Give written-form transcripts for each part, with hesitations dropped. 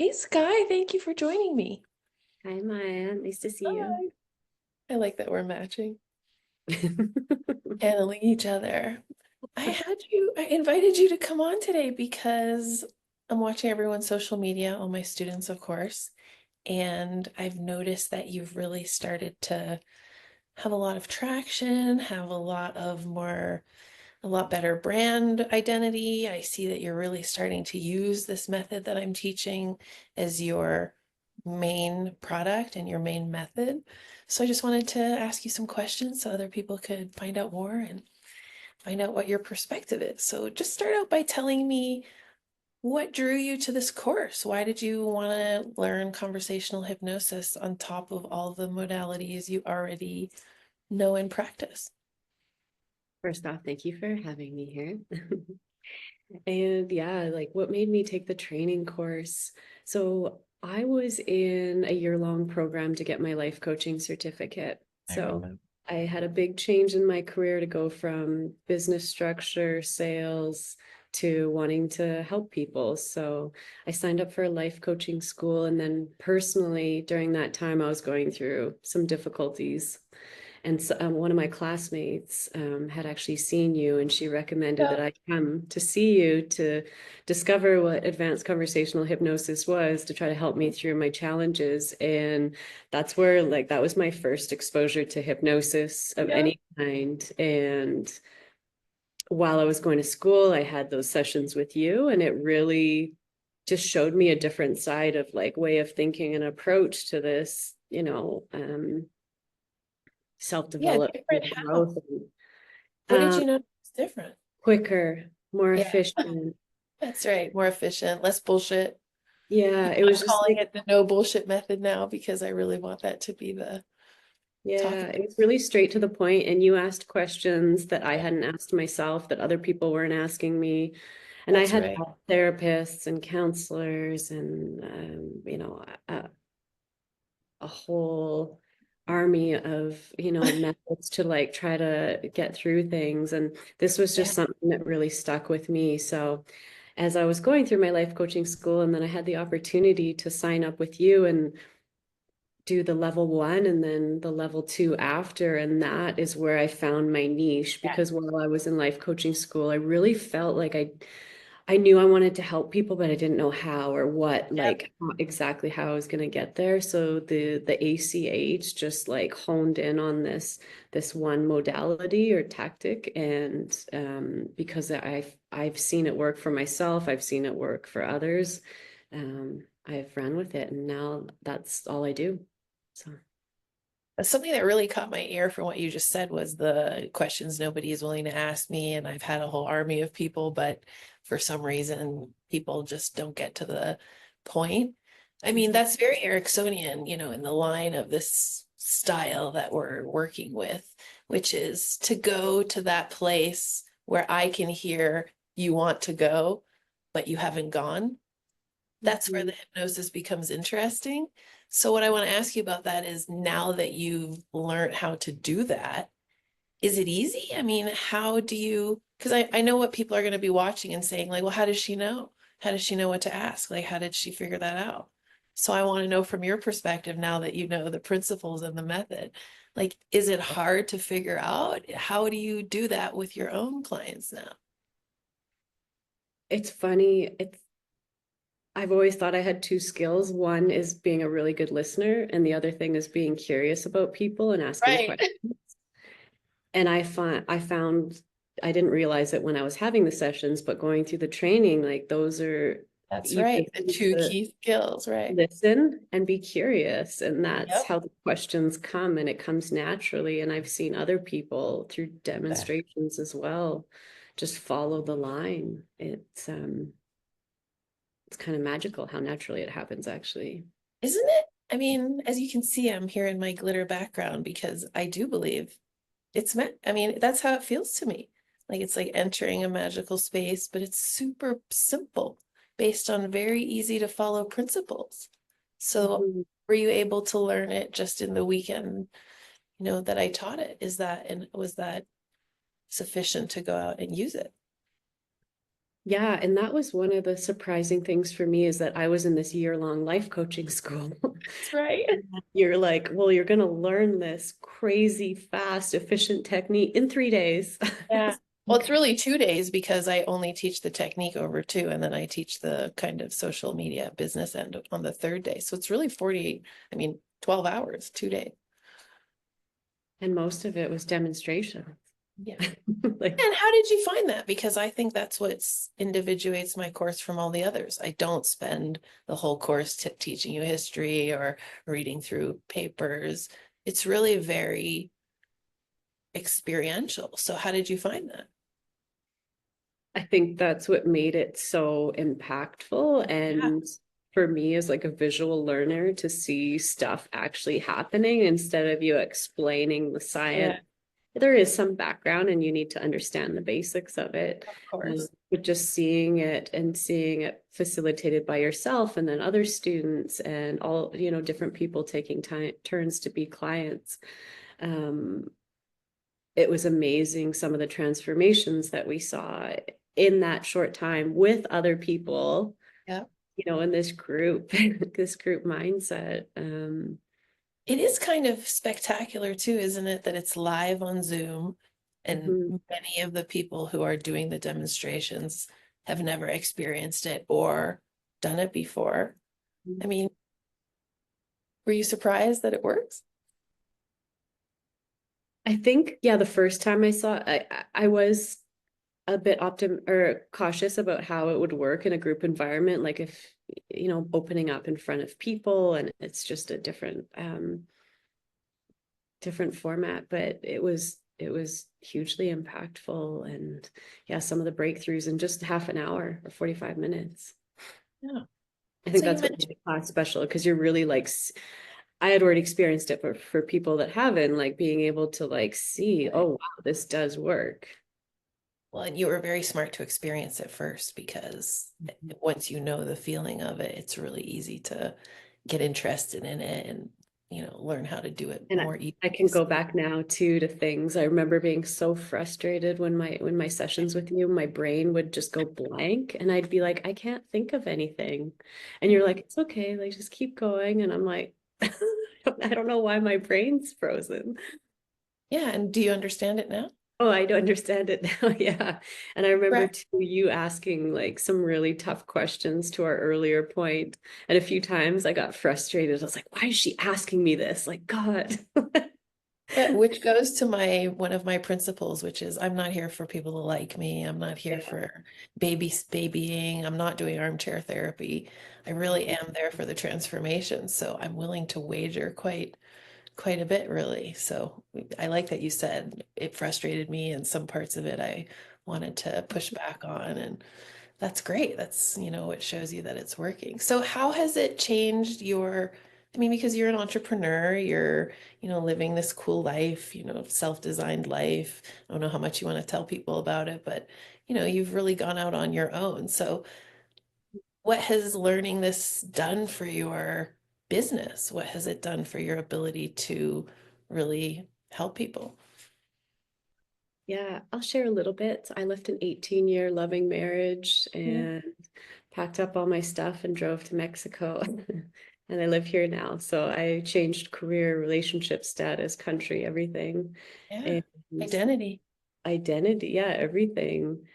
Hey Sky, thank you for joining me. Hi, Maya. Nice to see you. Hi. I like that we're matching, handling each other. I invited you to come on today because I'm watching everyone's social media, all my students, of course, and I've noticed that you've really started to have a lot of traction, have a lot better brand identity. I see that you're really starting to use this method that I'm teaching as your main product and your main method. So I just wanted to ask you some questions so other people could find out more and find out what your perspective is. So just start out by telling me what drew you to this course? Why did you want to learn conversational hypnosis on top of all the modalities you already know and practice? First off, thank you for having me here. And yeah, like what made me take the training course? So I was in a year-long program to get my life coaching certificate. I So remember. I had a big change in my career to go from business structure, sales, to wanting to help people. So I signed up for a life coaching school. And then personally, during that time, I was going through some difficulties. And so, one of my classmates had actually seen you, and she recommended that Yeah. I come to see you to discover what advanced conversational hypnosis was to try to help me through my challenges. And that's where, like, that was my first exposure to hypnosis of Yeah. any kind. And while I was going to school, I had those sessions with you, and it really just showed me a different side of like way of thinking and approach to this, Yeah, self-development different how? growth and What did um, you notice different? quicker, more Yeah, efficient. that's right. More efficient, less bullshit. Yeah, it I'm was just calling like, it the no bullshit method now because I really want that to be the yeah, talking. it was really straight to the point, and you asked questions that I Yeah, hadn't asked myself, that other people weren't asking me. And I that's had right. therapists and counselors and a whole army of methods to like try to get through things, and this was Yeah. just something that really stuck with me. So as I was going through my life coaching school, and then I had the opportunity to sign up with you and do the level one and then the level two after, and that is where I found my niche. Yeah. Because while I was in life coaching school, I really felt like I knew I wanted to help people, but I didn't know how or what, Yeah. like exactly how I was going to get there. So the ACH just like honed in on this one modality or tactic, and because I've seen it work for myself, I've seen it work for others. I've ran with it, and now that's all I do. So. Something that really caught my ear from what you just said was the questions nobody is willing to ask me. And I've had a whole army of people, but for some reason, people just don't get to the point. I mean, Mhm. that's very Ericksonian, in the line of this style that we're working with, which is to go to that place where I can hear you want to go, but you haven't gone. That's where Mhm. the hypnosis becomes interesting. So what I want to ask you about that is now that you've learned how to do that, is it easy? I mean, how do you, because I know what people are going to be watching and saying, like, well, how does she know? How does she know what to ask? Like, how did she figure that out? So I want to know from your perspective now that you know the principles and the method, like, is it hard to figure out? How do you do that with your own clients now? It's funny. I've always thought I had two skills. One is being a really good listener, and the other thing is being curious about people and asking Right. questions. And I found I didn't realize it when I was having the sessions, but going through the training, like those are, That's you right. just The need two to key skills, right? listen and be curious. And that's Yep. how the questions come, and it comes naturally. And I've seen other people through demonstrations as well, just follow the line. It's kind of magical how naturally it happens, actually. Isn't it? I mean, as you can see, I'm here in my glitter background because I do believe it's meant. I mean, that's how it feels to me. Like it's like entering a magical space, but it's super simple based on very easy to follow principles. So Mhm. were you able to learn it just in the weekend, that I taught it? Is that and was that sufficient to go out and use it? Yeah, and that was one of the surprising things for me is that I was in this year-long life coaching school. That's right. You're like, well, you're going to learn this crazy, fast, efficient technique in 3 days. Yeah. Well, it's really 2 days because I only teach the technique over two, and then I teach the kind of social media business end on the third day. So it's really 48, I mean, 12 hours, 2 days. And most of it was demonstration. Yeah. Like, And how did you find that? Because I think that's what individuates my course from all the others. I don't spend the whole course teaching you history or reading through papers. It's really very experiential. So how did you find that? I think that's what made it so impactful. Yeah. And for me, as like a visual learner, to see stuff actually happening instead of you explaining the Yeah, science. There is some background and you need to understand the basics of it. of course. But just seeing it and seeing it facilitated by yourself and then other students and all, different people taking time turns to be clients. Um, it was amazing some of the transformations that we saw in that short time with other people, Yeah. in this group, this group mindset. It is kind of spectacular too, isn't it? That it's live on Zoom, and Mhm. many of the people who are doing the demonstrations have never experienced it or done it before. I mean, were you surprised that it works? I think, yeah, the first time I saw it, I was a bit cautious about how it would work in a group environment, like if, opening up in front of people and it's just a different format, but it was hugely impactful. And yeah, some of the breakthroughs in just half an hour or 45 minutes. Yeah. I think So you that's what mentioned, made the class special because you're really like I had already experienced it, but for people that haven't, like being able to like see, oh wow, this does work. well, and you were very smart to experience it first because once you know the feeling of it, it's really easy to get interested in it and, learn how to do it And more easily. I can go back now too to things. I remember being so frustrated when my sessions with you, my brain would just go blank and I'd be like, I can't think of anything. And you're like, it's okay, like just keep going. And I'm like, I don't know why my brain's frozen. Yeah. And do you understand it now? Oh, I don't understand it now. Yeah. And I remember Right. too you asking like some really tough questions to our earlier point. And a few times I got frustrated. I was like, why is she asking me this? Like, God. Which goes to my one of my principles, which is I'm not here for people to like me. I'm not here Yeah. for babying. I'm not doing armchair therapy. I really am there for the transformation. So I'm willing to wager quite a bit, really. So I like that you said it frustrated me, and some parts of it I wanted to push back on, and that's great. That's, it shows you that it's working. So how has it changed I mean, because you're an entrepreneur, you're, living this cool life, self-designed life. I don't know how much you want to tell people about it, but, you've really gone out on your own. So what has learning this done for your business? What has it done for your ability to really help people? Yeah, I'll share a little bit. I left an 18-year loving marriage Yeah. and packed up all my stuff and drove to Mexico. And I live here now. So I changed career, relationship status, country, everything. Yeah. And Identity. identity, yeah, everything.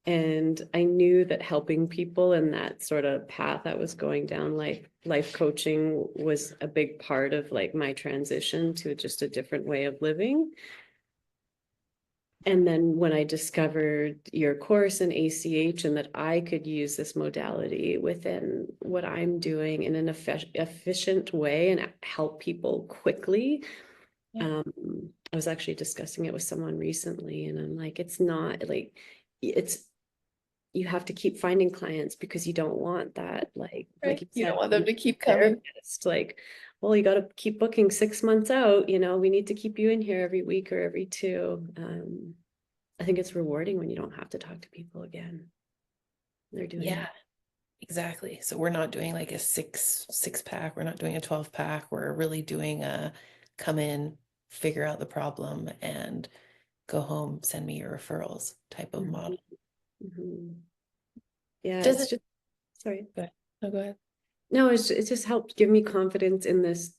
And I knew that helping people in that sort of path I was going down, life coaching was a big part of like my transition to just a different way of living. And then when I discovered your course in ACH and that I could use this modality within what I'm doing in an efficient way and help people quickly, Yeah. um, I was actually discussing it with someone recently, and I'm like, it's not like it's you have to keep finding clients because you don't want that, like Right. you You don't said, want them to keep coming. therapist, like, well, you got to keep booking 6 months out, we need to keep you in here every week or every two. I think it's rewarding when you don't have to talk to people again. They're doing Yeah. it. Exactly. So we're not doing like a six pack. We're not doing a 12 pack. We're really doing a come in, figure out the problem, and go home, send me your referrals type of Mhm, model. mhm. Yeah, Does it's it just, sorry. go ahead. No, go ahead. No, it's just helped give me confidence in this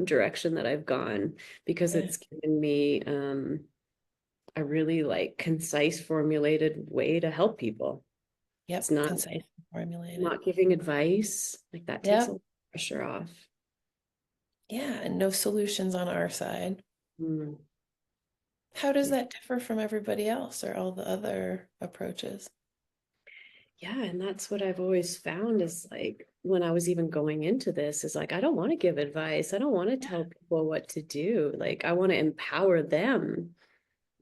direction that I've gone because Yeah. it's given me a really like concise, formulated way to help people. It's Yep, not concise, formulated. not giving advice, like that takes a Yep. lot of pressure off. Yeah, and no solutions on our side. Mm, How does yeah. that differ from everybody else or all the other approaches? Yeah, and that's what I've always found is like when I was even going into this is like I don't want to give advice. I don't want to Yeah, tell people what to do. Like I want to empower them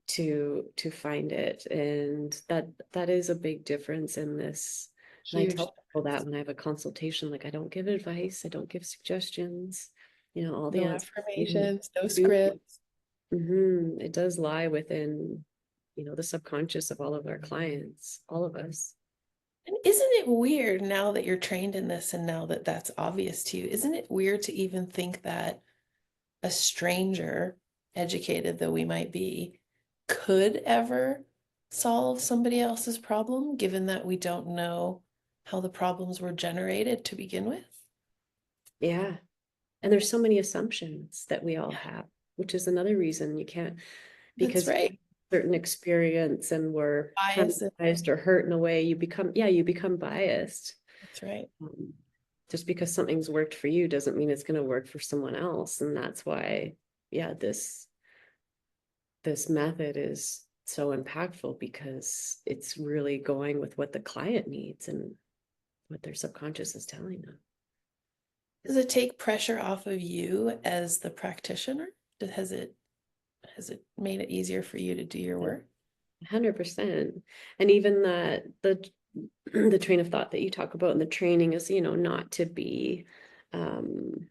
to find it. And that is a big difference in this. And I huge tell people that difference. when I have a consultation, like I don't give advice, I don't give suggestions, all the No answers in affirmations, no do. scripts. It does lie within, the subconscious of all of our clients, all of us. And isn't it weird now that you're trained in this and now that that's obvious to you? Isn't it weird to even think that a stranger, educated though we might be, could ever solve somebody else's problem, given that we don't know how the problems were generated to begin with? Yeah. And there's so many assumptions that we all Yeah, have, which is another reason you can't, that's because you right. have a certain experience and were Bias. traumatized or hurt in a way, you become biased. That's right. Um, just because something's worked for you doesn't mean it's going to work for someone else. And that's why, yeah, this method is so impactful because it's really going with what the client needs and what their subconscious is telling them. Does it take pressure off of you as the practitioner? Has it made it easier for you to do your work? 100%. And even that the train of thought that you talk about in the training is, not to be um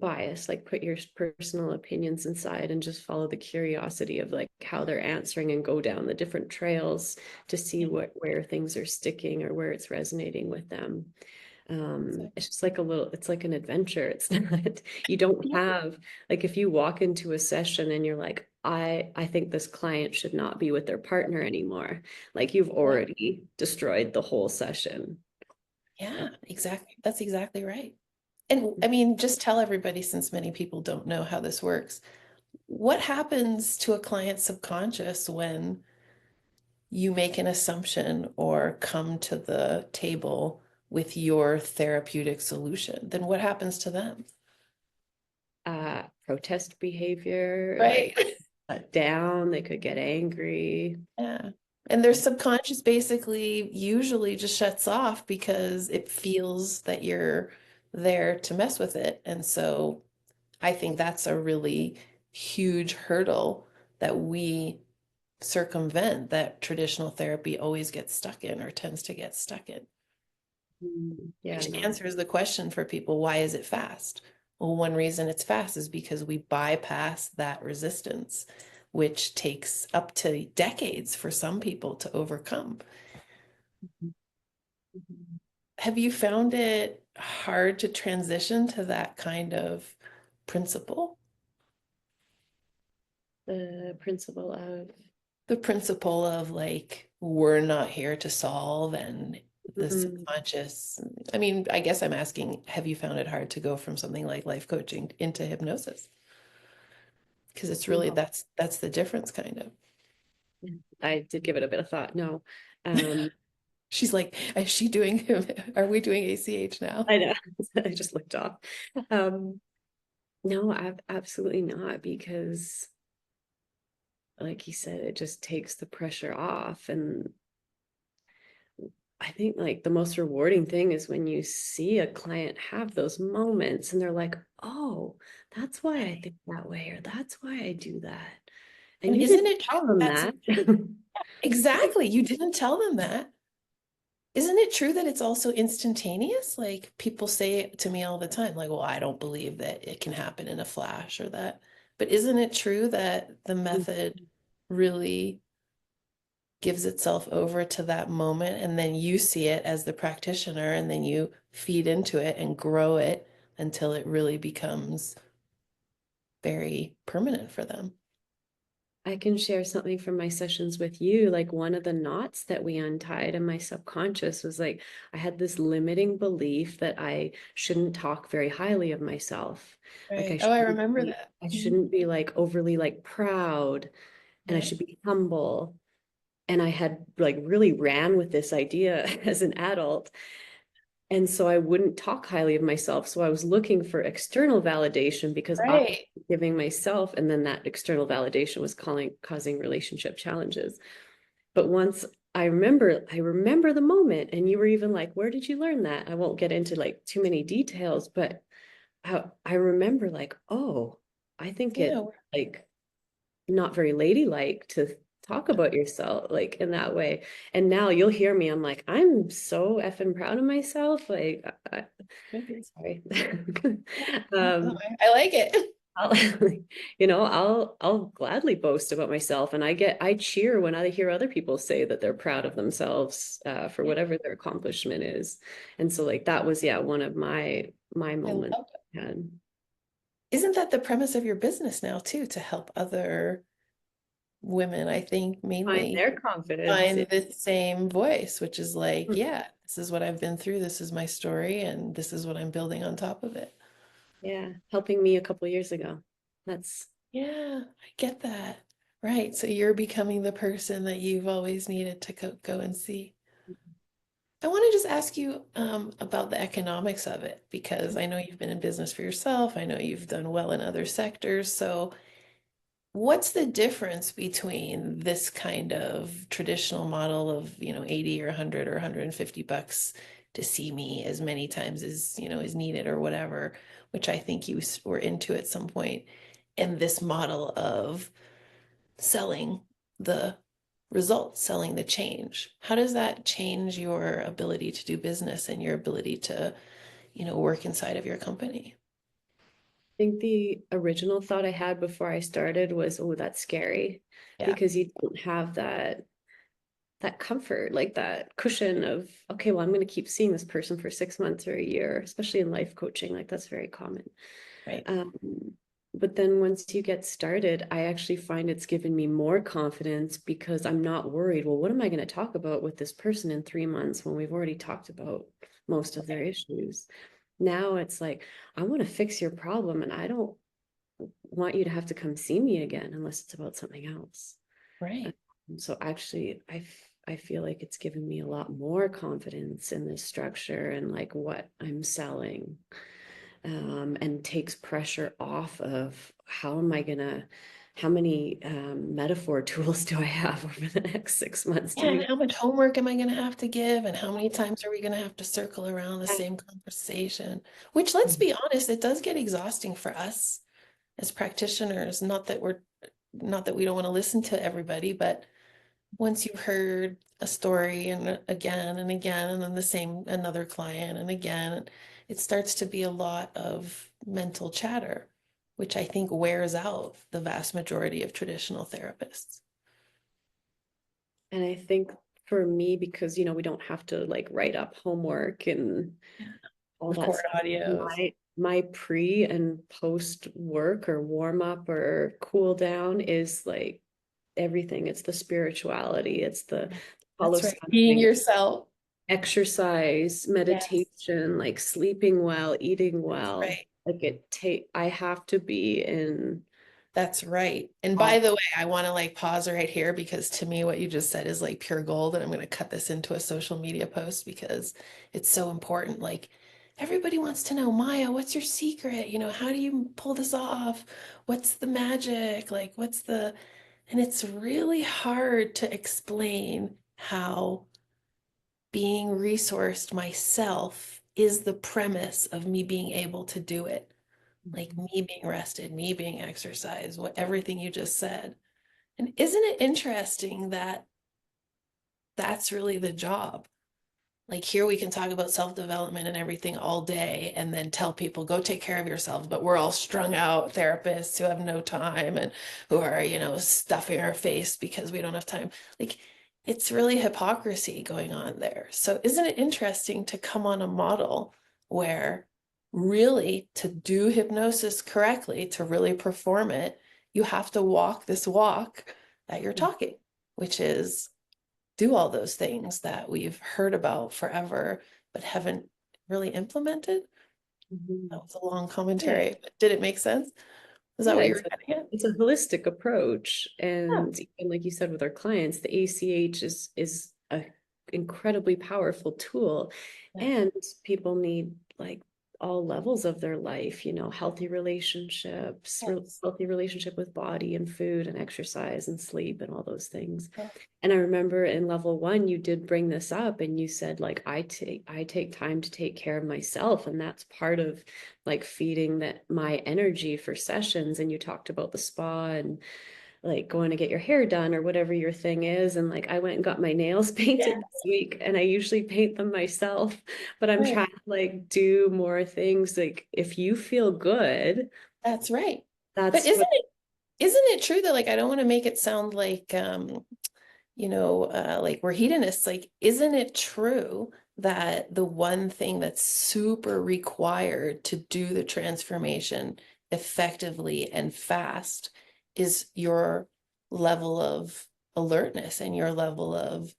biased, like put your personal opinions inside and just follow the curiosity of like how they're answering and go down the different trails to see Yeah. where things are sticking or where it's resonating with them. So, It's just like it's like an adventure. It's not, you don't yeah. have, like if you walk into a session and you're like, I think this client should not be with their partner anymore. Like you've Yeah. already destroyed the whole session. Yeah, exactly. That's exactly right. And I mean, just tell everybody, since many people don't know how this works, what happens to a client's subconscious when you make an assumption or come to the table with your therapeutic solution? Then what happens to them? Protest behavior, Right. like shut down, they could get angry. Yeah. And their subconscious basically usually just shuts off because it feels that you're there to mess with it. And so I think that's a really huge hurdle that we circumvent, that traditional therapy always gets stuck in or tends to get stuck in, Yeah, which no. answers the question for people, why is it fast? Well, one reason it's fast is because we bypass that resistance, which takes up to decades for some people to overcome. Have you found it hard to transition to that kind of principle? The principle of The principle of like, we're not here to solve and the mm, subconscious. I mean, I guess I'm asking, have you found it hard to go from something like life coaching into hypnosis? Because it's really no. that's the difference kind of. I did give it a bit of thought. No. Um, She's like, is she doing, are we doing ACH now? I know. I just looked off. Um, no, I've absolutely not because like you said, it just takes the pressure off. And I think like the most rewarding thing is when you see a client have those moments and they're like, oh, that's why I think that way, or that's why I do that. And And you isn't didn't it true tell them that's that. exactly, you didn't tell them that. Isn't it true that it's also instantaneous? Like people say it to me all the time, like, well, I don't believe that it can happen in a flash or that. But isn't it true that the method really gives itself over to that moment and then you see it as the practitioner and then you feed into it and grow it until it really becomes very permanent for them? I can share something from my sessions with you. Like one of the knots that we untied in my subconscious was like, I had this limiting belief that I shouldn't talk very highly of myself. Like Right. Oh, I remember that. I Mhm. shouldn't be like overly like proud, and I Yeah. should be humble. And I had like really ran with this idea as an adult. And so I wouldn't talk highly of myself. So I was looking for external validation because I was Right. giving myself, and then that external validation was causing relationship challenges. But once I remember the moment, and you were even like, where did you learn that? I won't get into like too many details, but I remember like, oh, I think Yeah. it like not very ladylike to talk about yourself like in that way. And now you'll hear me, I'm like, I'm so effing proud of myself. Like, sorry. No, um, I like it. I'll, I'll gladly boast about myself, and I cheer when I hear other people say that they're proud of themselves for Yeah, whatever their accomplishment is. And so like that was, yeah, one of my I moments love it. I had. Isn't that the premise of your business now too, to help other women, I think Find mainly their confidence. find the same voice, which is like, yeah, this is what I've been through, this is my story, and this is what I'm building on top of it. Yeah, helping me a couple years ago. That's Yeah, I get that. Right. So you're becoming the person that you've always needed to go and see. I want to just ask you about the economics of it because I know you've been in business for yourself. I know you've done well in other sectors. So what's the difference between this kind of traditional model of, 80 or 100 or 150 bucks to see me as many times as, is needed or whatever, which I think you were into at some point, and this model of selling the results, selling the change? How does that change your ability to do business and your ability to, work inside of your company? I think the original thought I had before I started was, oh, that's scary Yeah, because you don't have that comfort, like that cushion of, okay, well, I'm going to keep seeing this person for 6 months or a year, especially in life coaching. Like that's very common. right. Um, but then once you get started, I actually find it's given me more confidence because I'm not worried. Well, what am I going to talk about with this person in 3 months when we've already talked about most of their issues? Now it's like, I want to fix your problem, and I don't want you to have to come see me again unless it's about something else. Right. So actually, I feel like it's given me a lot more confidence in this structure and like what I'm selling, and takes pressure off of how many metaphor tools do I have over the next 6 months Yeah, to and be. how much homework am I going to have to give? And how many times are we going to have to circle around the same conversation? Which, let's be honest, it does get exhausting for us as practitioners. Not that we don't want to listen to everybody, but once you've heard a story and again and again, and then the same, another client and again, it starts to be a lot of mental chatter, which I think wears out the vast majority of traditional therapists. And I think for me, because we don't have to like write up homework and Yeah. all that Record stuff. audios. My pre and post work or warm up or cool down is like everything. It's the spirituality, it's the follow That's right. Being something, yourself. exercise, Yes, meditation, like sleeping well, eating that's well. right. Like I have to be in That's right. And by all. the way, I want to like pause right here because to me, what you just said is like pure gold. And I'm going to cut this into a social media post because it's so important. Like everybody wants to know, Maya, what's your secret? How do you pull this off? What's the magic? Like, and it's really hard to explain how being resourced myself is the premise of me being able to do it. Like me being rested, me being exercised, everything you just said. And isn't it interesting that that's really the job? Like here we can talk about self-development and everything all day and then tell people go take care of yourselves, but we're all strung out therapists who have no time and who are, stuffing our face because we don't have time. Like it's really hypocrisy going on there. So isn't it interesting to come on a model where really to do hypnosis correctly, to really perform it, you have to walk this walk that you're talking, which is do all those things that we've heard about forever, but haven't really implemented. Mhm. That was a long Yeah. commentary, but did it make sense? Is that Yeah, what you were getting at? it's a holistic approach. Yeah. And even like you said with our clients, the ACH is a incredibly powerful tool. Yes. And people need like all levels of their life, you know, healthy relationships, Yes. healthy relationship with body and food and exercise and sleep and all those things. Yeah. And I remember in level one, you did bring this up and you said, like, I take time to take care of myself. And that's part of like feeding that my energy for sessions. And you talked about the spa and like going to get your hair done or whatever your thing is. And like I went and got my nails painted Yeah. this week and I usually paint them myself, but I'm Right. trying to like do more things. Like if you feel good, That's right. But that's what isn't it true that like I don't want to make it sound like like we're hedonists. Like, isn't it true that the one thing that's super required to do the transformation effectively and fast is your level of alertness and your level of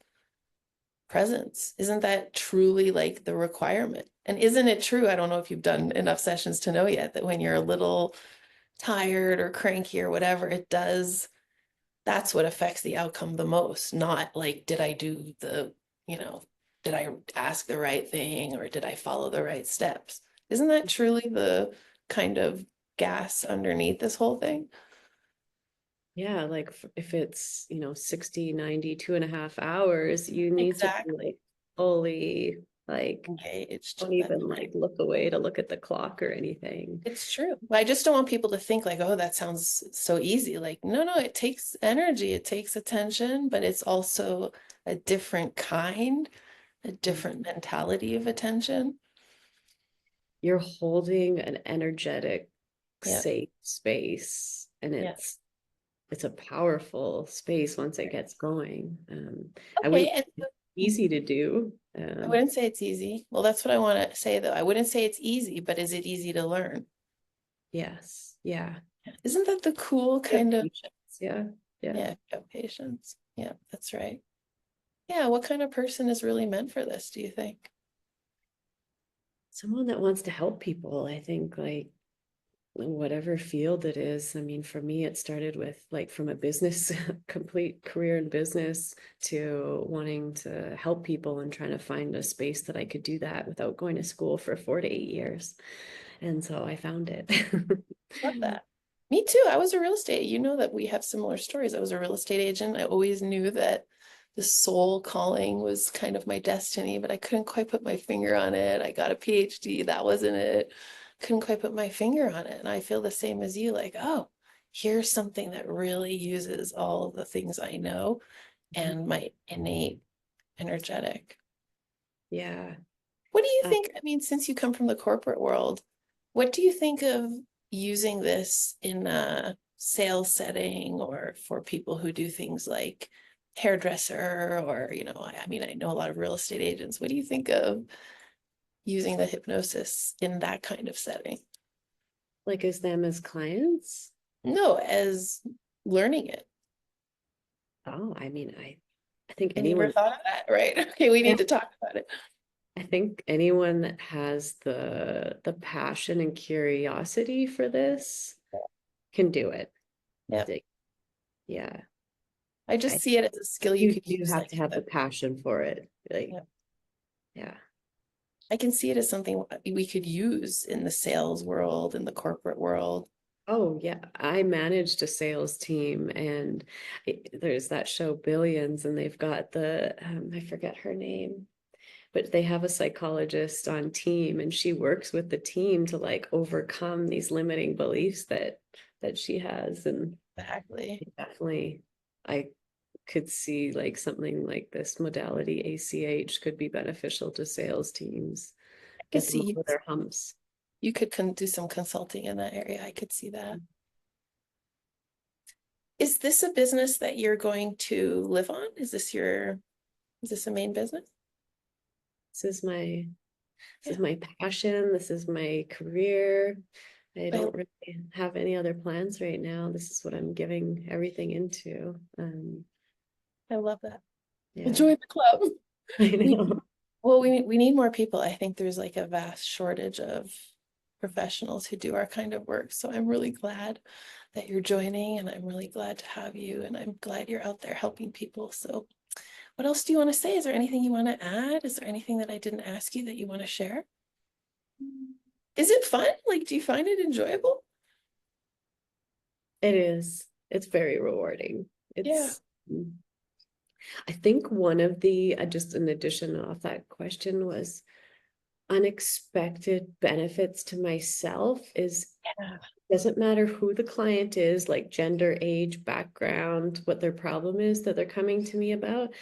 presence? Isn't that truly like the requirement? And isn't it true? I don't know if you've done enough sessions to know yet that when you're a little tired or cranky or whatever, it does, that's what affects the outcome the most, not like, did I do the, you know, did I ask the right thing or did I follow the right steps? Isn't that truly the kind of gas underneath this whole thing? yeah, like if it's, you know, 60, 90, 2.5 hours, you need to be Exactly. like fully like Engaged. don't That's even right. like look away to look at the clock or anything. It's true. I just don't want people to think like, oh, that sounds so easy. Like, no, no, it takes energy, it takes attention, but it's also a different kind, a different mentality of attention. You're holding an energetic, Yeah. safe space, and Yeah. it's a powerful space once it gets going. I Okay. wouldn't say it's easy to do. I wouldn't say it's easy. Well, that's what I want to say though. I wouldn't say it's easy, but is it easy to learn? Yes, yeah. Isn't that the cool You have kind of, patience, yeah, yeah. yeah, have patience. Yeah, that's right. Yeah, what kind of person is really meant for this, do you think? Someone that wants to help people, I think, like whatever field it is. I mean, for me, it started with like from a business, complete career in business to wanting to help people and trying to find a space that I could do that without going to school for 4 to 8 years. And so I found it. Love that. Me too. I was a real estate. You know that we have similar stories. I was a real estate agent. I always knew that the soul calling was kind of my destiny, but I couldn't quite put my finger on it. I got a PhD. That wasn't it. Couldn't quite put my finger on it. And I feel the same as you, like, oh, here's something that really uses all of the things I know and my innate energetic. Yeah. What do you Uh, think? I mean, since you come from the corporate world, what do you think of using this in a sales setting or for people who do things like hairdresser or, I mean, I know a lot of real estate agents. What do you think of using the hypnosis in that kind of setting? like as them as clients. No, as learning it. Oh, I mean, I think I never anyone, thought of that, right? Okay, we yeah, need to talk about it. I think anyone that has the passion and curiosity for this can do it. Yeah. Like, yeah. I just I see it as a skill you you could do use have like to have the the, passion for it. Like, yeah. yeah. I can see it as something we could use in the sales world, in the corporate world. Oh, yeah. I managed a sales team and there's that show Billions and they've got I forget her name, but they have a psychologist on team and she works with the team to like overcome these limiting beliefs that she has. And Exactly. definitely I could see like something like this modality ACH could be beneficial to sales teams, I could get them see over their humps. you could do some consulting in that area. I could see that. Is this a business that you're going to live on? Is this a main business? This is my this Yeah. is my passion. This is my career. I I, don't really have any other plans right now. This is what I'm giving everything into. I love that. Well, Yeah, join the club. I We, know. we need more people. I think there's like a vast shortage of professionals who do our kind of work. So I'm really glad that you're joining, and I'm really glad to have you, and I'm glad you're out there helping people. So what else do you want to say? Is there anything you want to add? Is there anything that I didn't ask you that you want to share? Is it fun? Like, do you find it enjoyable? It is. It's very rewarding. Yeah. It's, I think one of the, just an addition off that question was unexpected benefits to myself is Yeah. doesn't matter who the client is, like gender, age, background, what their problem is that they're coming to me about.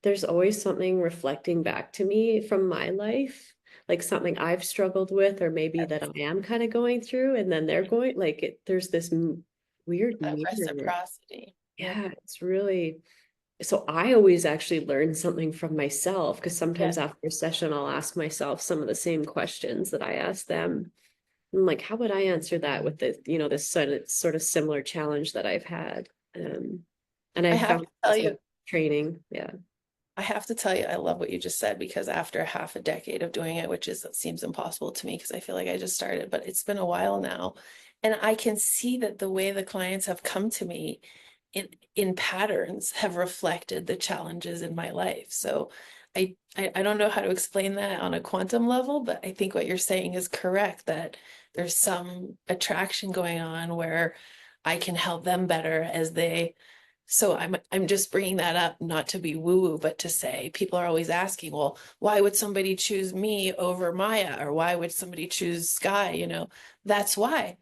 There's always something reflecting back to me from my life, like something I've struggled with, or maybe that I am kind of going through, and then they're going like there's this weird That mirror. reciprocity. Yeah. Yeah, it's really so I always actually learn something from myself because Yeah. sometimes after a session, I'll ask myself some of the same questions that I ask them. I'm like, how would I answer that with the, this sort of similar challenge that I've had? And I I've have found to tell some you, training. Yeah. I have to tell you, I love what you just said, because after half a decade of doing it, which is seems impossible to me because I feel like I just started, but it's been a while now. And I can see that the way the clients have come to me in patterns have reflected the challenges in my life. So I don't know how to explain that on a quantum level, but I think what you're saying is correct, that there's some attraction going on where I can help them better as they. So I'm just bringing that up not to be woo-woo, but to say people are always asking, well, why would somebody choose me over Maya, or why would somebody choose Sky? That's why,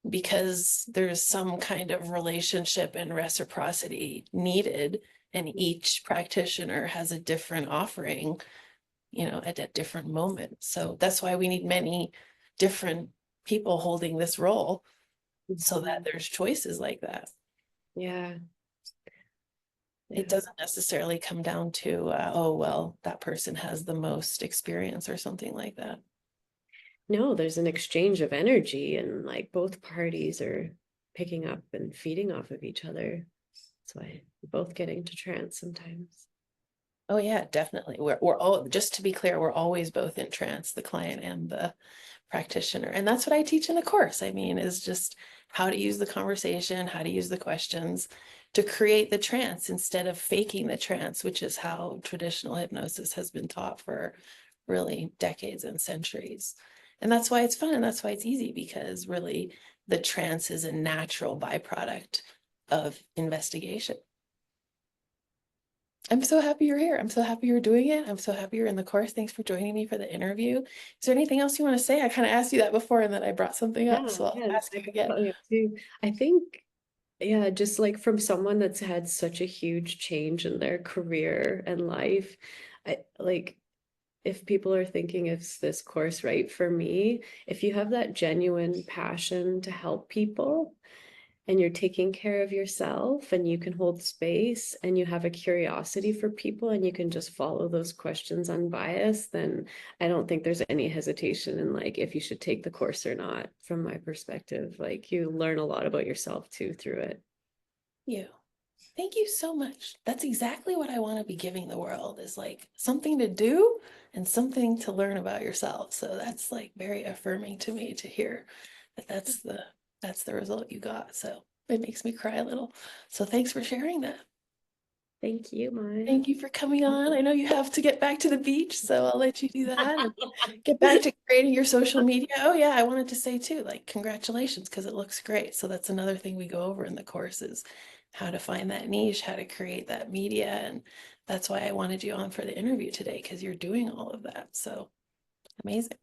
because there's some kind of relationship and reciprocity needed, and each practitioner has a different offering, at a different moment. So that's why we need many different people holding this role, so that Mhm. there's choices like that. Yeah. It Yeah. doesn't necessarily come down to, oh, well, that person has the most experience or something like that. No, there's an exchange of energy and like both parties are picking up and feeding off of each other. That's why we both get into trance sometimes. Oh yeah, definitely. We're all, just to be clear, we're always both in trance, the client and the practitioner. And that's what I teach in the course. I mean, is just how to use the conversation, how to use the questions to create the trance instead of faking the trance, which is how traditional hypnosis has been taught for really decades and centuries. And that's why it's fun, and that's why it's easy, because really the trance is a natural byproduct of investigation. I'm so happy you're here. I'm so happy you're doing it. I'm so happy you're in the course. Thanks for joining me for the interview. Is there anything else you want to say? I kind of asked you that before, and then I brought something up, Yeah, so I'll yeah. ask you Thanks for again. coming up too. I think, yeah, just like from someone that's had such a huge change in their career and life, I like if people are thinking, is this course right for me? If you have that genuine passion to help people, and you're taking care of yourself and you can hold space and you have a curiosity for people and you can just follow those questions unbiased, then I don't think there's any hesitation in like if you should take the course or not. From my perspective, like you learn a lot about yourself too through it. You. Thank you so much. That's exactly what I want to be giving the world, is like something to do and something to learn about yourself. So that's like very affirming to me to hear that that's the result you got. So it makes me cry a little. So thanks for sharing that. Thank you, Maya. Thank you for coming on. I know you have to get back to the beach, so I'll let you do that and get back to creating your social media. Oh yeah, I wanted to say too, like congratulations, because it looks great. So that's another thing we go over in the course, is how to find that niche, how to create that media. And that's why I wanted you on for the interview today, because you're doing all of that. So amazing.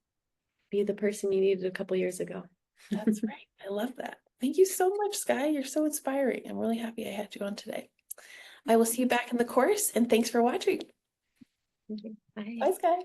Be the person you needed a couple years ago. That's right. I love that. Thank you so much, Sky. You're so inspiring. I'm really happy I had you on today. I will see you back in the course, and thanks for watching. Okay, bye. Bye, Sky.